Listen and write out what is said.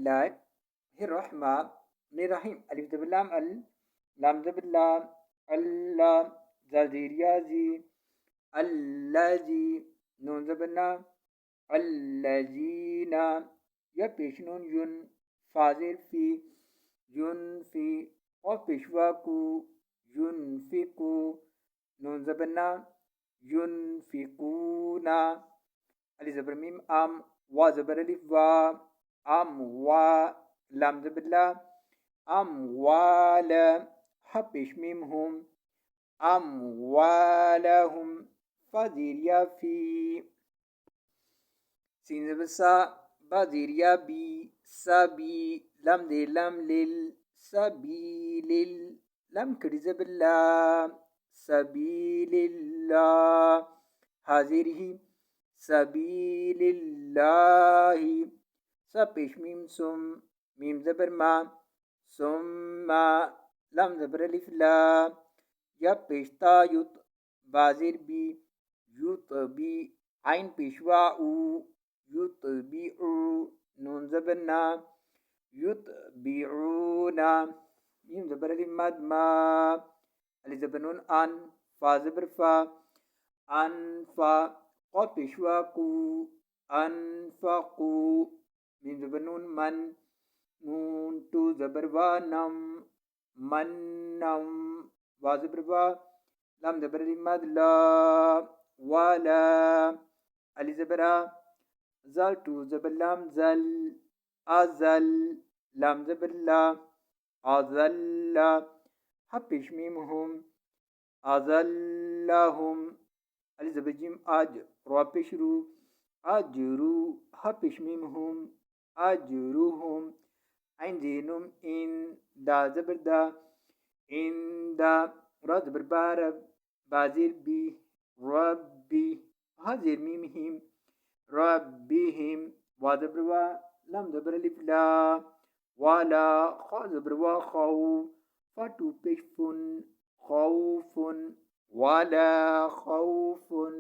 बिस्मिल्लाहिर्रहमानिर्रहीम। अलिफ ज़बर लाम अल, लाम ज़बर ला, अल्लाह, ज़ा ज़ेर या ज़ी, अल्लज़ी, नून ज़बर ना, अल्लज़ीना, या पेश नून युन, फा ज़ेर फी, युनफी, और पेशवा कू, युनफिकू, नून ज़बर ना, युनफिकूना, अलिफ ज़बर मीम आम, वा ज़बर अलिफ वा, आम वा, लाम ज़बर ला, आम वाल, हा पेश मीम हुम, आम वालहुम, फा ज़ेर या फी, सीन ज़बर सा, बा ज़ेर या बी, सबी, लम ज़ेर लम लिल, सबीलिल, लम कड़ी ज़बर ला, सबीलिल्लाह, हा ज़ेर ही, सबीलिल्लाहि, सा पेश मीम सुम, मीम ज़बर मा, सुम्मा, लम ज़बर अलिफ ला, या पेशता युत, बा ज़ेर बी, युत बी, आइन पेशवा ऊ, युत बी ऊ, नून ज़बर ना, युत बी ना, मीम ज़बर अलिफ मद मा, अलिफ ज़बर नून अन, फा ज़बर फा, अनफा, क़ाफ पेशवा कू, अनफकू, मीम ज़बर नून मन, नून टू ज़बर वा नम, मन्नम, वा ज़बर वा, लम ज़बर अलिफ मद ला, वाला, अलिफ ज़बर आ, ज़ल टू ज़बर लाम ज़ल, अज़ल, लाम ज़बर ला, अज़ल्ला, हा पेश मीम हुम, अज़ल्लहुम, अलिफ ज़बर जिम आज, रा पेश रू, अजरू, हा पेश मीम हुम, अजरुहुम, आइन ज़ेनुम इन, दा ज़बर दा, इन दा, रा ज़बर बारब, बा ज़ेर बी, रब्बी, हा ज़ेर मीम हिम, रब्बिहिम, वा ज़बर वा, लम ज़बर अलिफ ला, वाला, खा ज़बर वा खाऊ, फा टू पेश फुन, खौफुन, वाला खौफुन।